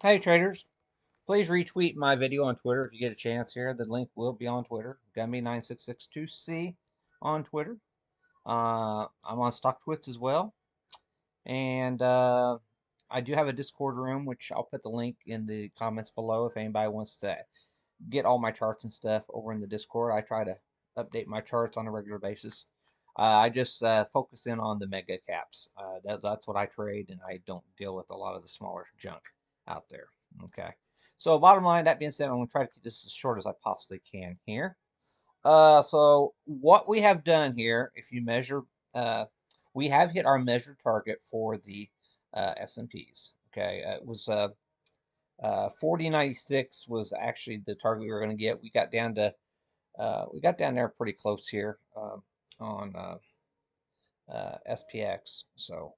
Hey traders, please retweet my video on Twitter if you get a chance here. The link will be on Twitter. Gummy9662C on Twitter. I'm on StockTwits as well. And I do have a Discord room, which I'll put the link in the comments below if anybody wants to get all my charts and stuff over in the Discord. I try to update my charts on a regular basis. I just focus in on the mega caps. That's what I trade, and I don't deal with a lot of the smaller junk out there. Okay. So bottom line, that being said, I'm going to try to keep this as short as I possibly can here. So what we have done here, if you measure, we have hit our measured target for the S&Ps. Okay, it was 4096 was actually the target we were going to get. We got down there pretty close here on SPX. So,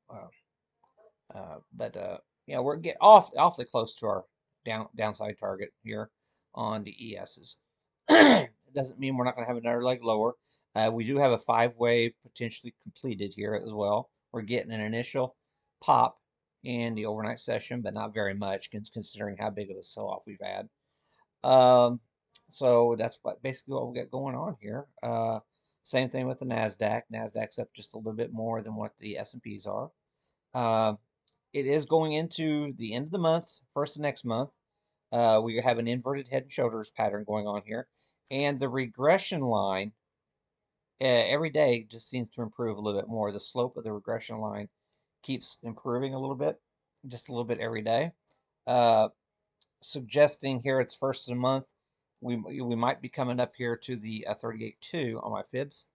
but yeah, we're getting awfully close to our downside target here on the ESs. It doesn't mean we're not going to have another leg lower. We do have a 5-wave potentially completed here as well. We're getting an initial pop in the overnight session, but not very much considering how big of a sell-off we've had. Um, so that's basically what we got going on here. Same thing with the Nasdaq. Nasdaq's up just a little bit more than what the S&Ps are. Uh, it is going into the end of the month, first of next month. We have an inverted head and shoulders pattern going on here, and the regression line every day just seems to improve a little bit more. The slope of the regression line keeps improving a little bit, just a little bit every day. Uh, Suggesting here it's first of the month, we might be coming up here to the 38.2 on my fibs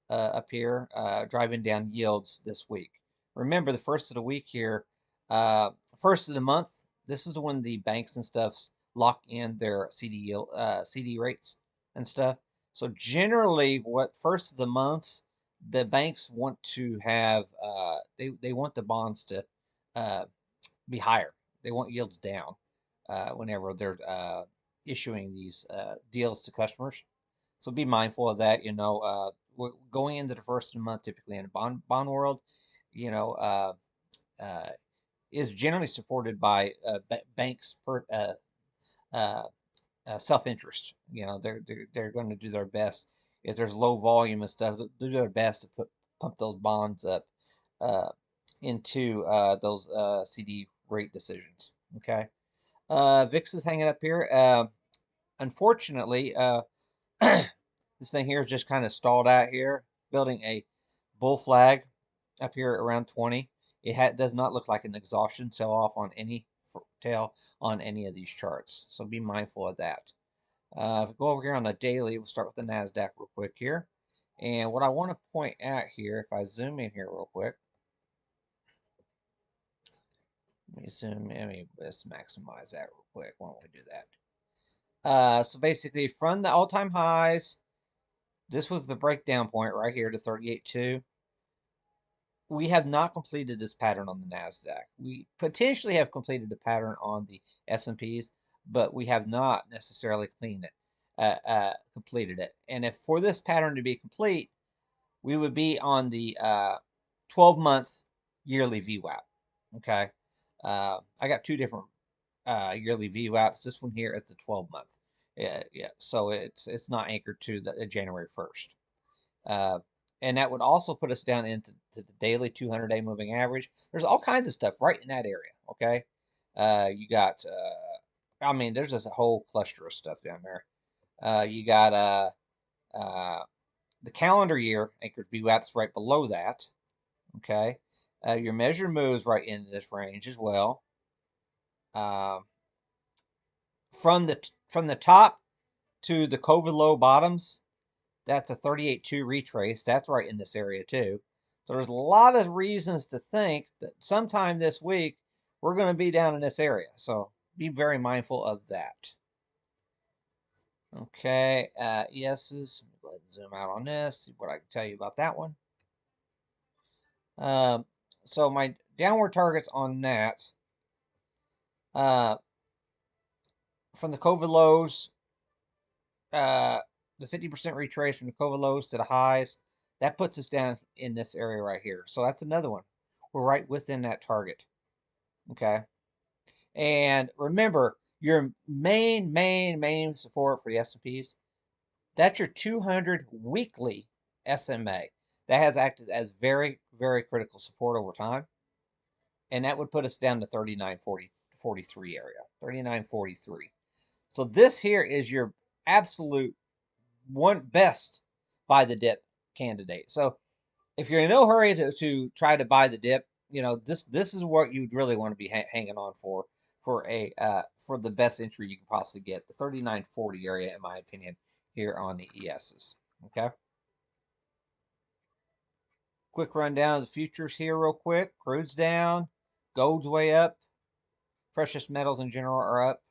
up here, driving down yields this week. Remember, the first of the week here, first of the month, this is when the banks and stuff lock in their CD rates and stuff. So generally, what first of the months, the banks want to have, they want the bonds to uh, be higher. They want yields down whenever they're issuing these deals to customers. So be mindful of that. We're going into the first of the month, typically in the bond world, you know, uh, is generally supported by banks per uh, self-interest. They're going to do their best if there's low volume and stuff. They'll do their best to pump those bonds up uh, into those CD rate decisions. Okay. VIX is hanging up here. Unfortunately, this thing here is just kind of stalled out here, building a bull flag up here around 20. It does not look like an exhaustion sell-off on any tail on any of these charts. So be mindful of that. If we go over here on the daily, we'll start with the NASDAQ real quick here. And what I want to point out here, if I zoom in here real quick, let me zoom in, let me just maximize that real quick. Why don't we do that? So basically, from the all-time highs, this was the breakdown point right here to 38.2. We have not completed this pattern on the NASDAQ. We potentially have completed the pattern on the S&Ps, but we have not necessarily completed it. And if for this pattern to be complete, we would be on the 12-month yearly VWAP. Okay. I got two different yearly VWAPs. This one here is the 12-month. Yeah. So it's not anchored to the January 1st. And that would also put us down into the daily 200-day moving average. There's all kinds of stuff right in that area. Okay. You got, I mean, there's just a whole cluster of stuff down there. You got the calendar year anchored VWAPs right below that. Okay. Your measured moves right into this range as well. From the top to the COVID low bottoms, that's a 38.2 retrace. That's right in this area too. So there's a lot of reasons to think that sometime this week we're going to be down in this area. So be very mindful of that. Okay, ESs. Go ahead and zoom out on this. See what I can tell you about that one. So my downward targets on that, from the COVID lows, the 50% retrace from the COVID lows to the highs, that puts us down in this area right here. So that's another one. We're right within that target. Okay. And remember, your main support for the S&Ps, that's your 200 weekly SMA. That has acted as very critical support over time. And that would put us down to 39.43 area, 39.43. So this here is your absolute one best buy the dip candidate. So if you're in no hurry to try to buy the dip, this is what you'd really want to be hanging on for the best entry you can possibly get, the 39.40 area, in my opinion, here on the ESs. Okay. Quick rundown of the futures here, real quick. Crude's down, gold's way up, precious metals in general are up.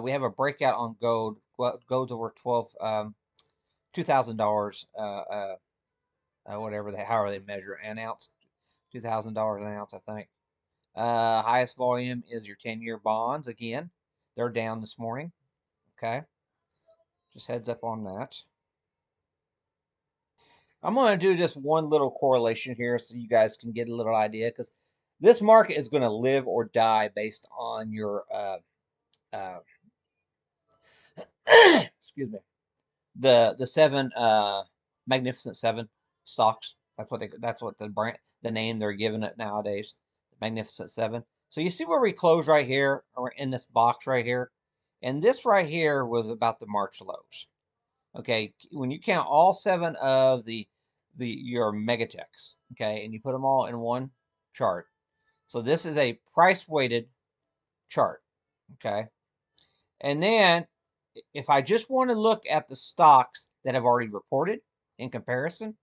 We have a breakout on gold. Gold's over $2,000. However they measure an ounce, $2,000 an ounce, I think. Highest volume is your 10-year bonds. Again, they're down this morning. Okay, just heads up on that. I'm going to do just one little correlation here so you guys can get a little idea, because this market is going to live or die based on your excuse me, the seven Magnificent Seven stocks. That's what the name they're giving it nowadays, Magnificent Seven. So you see where we close right here, or in this box right here, and this right here was about the March lows. Okay, when you count all seven of your megatechs, okay, and you put them all in one chart. So this is a price weighted chart, okay. And then if I just want to look at the stocks that have already reported in comparison,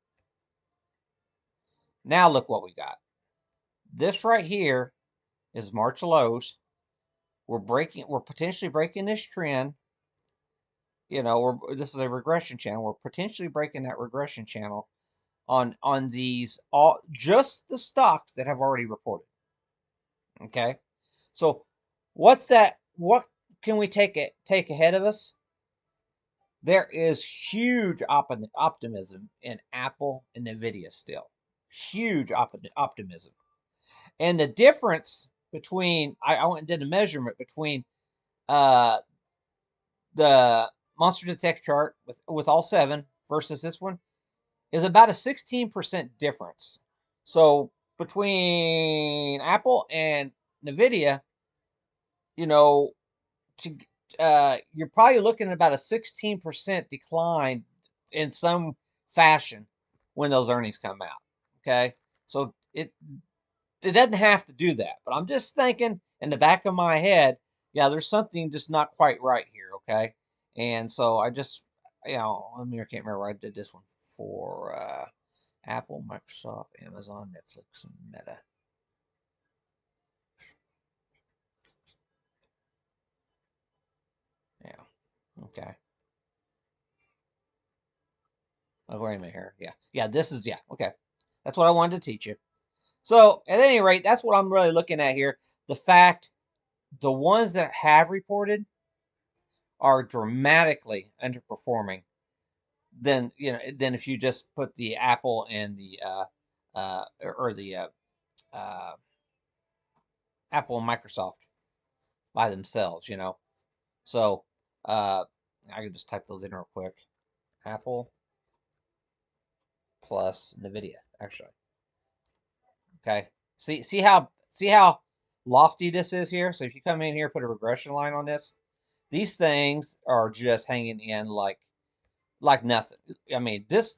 now look what we got. This right here is March lows. We're potentially breaking this trend. This is a regression channel. We're potentially breaking that regression channel on these just the stocks that have already reported. Okay, so what's that? What can we take ahead of us? There is huge optimism in Apple and NVDA still. Huge optimism. And the difference between, I went and did a measurement between uh, the Monster Tech chart with all seven versus this one is about a 16% difference. So between Apple and NVIDIA, you know, you're probably looking at about a 16% decline in some fashion when those earnings come out. Okay, so it doesn't have to do that, but I'm just thinking in the back of my head, yeah, there's something just not quite right here. Okay, and so I just, I can't remember where I did this one for Apple, Microsoft, Amazon, Netflix, and Meta. Yeah. Okay. Oh, wait a minute here. Yeah. This is Okay. That's what I wanted to teach you. So at any rate, that's what I'm really looking at here. The fact the ones that have reported are dramatically underperforming than if you just put the Apple and the or the uh, Apple and Microsoft by themselves. So I can just type those in real quick. Apple plus NVIDIA, actually. Okay. See how lofty this is here. So if you come in here, put a regression line on this, these things are just hanging in like nothing. I mean, this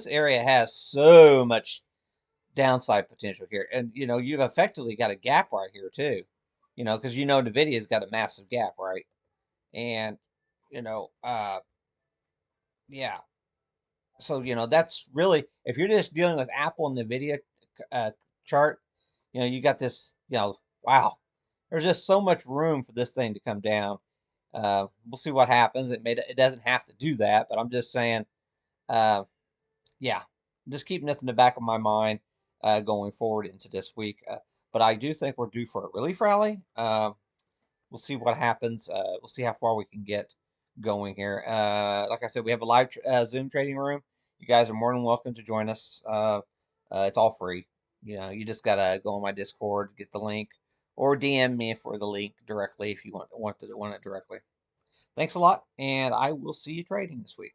area has so much downside potential here, and you've effectively got a gap right here too. Because Nvidia's got a massive gap, right? And you know, uh, yeah. So that's really, if you're just dealing with Apple and Nvidia uh, chart, you got this. Wow, there's just so much room for this thing to come down. We'll see what happens. It doesn't have to do that, but I'm just saying. Uh, yeah, just keeping this in the back of my mind going forward into this week. But I do think we're due for a relief rally. We'll see what happens. We'll see how far we can get going here. Like I said, we have a live Zoom trading room. You guys are more than welcome to join us. It's all free. You just gotta go on my Discord, get the link, or DM me for the link directly if you want it directly. Thanks a lot, and I will see you trading this week.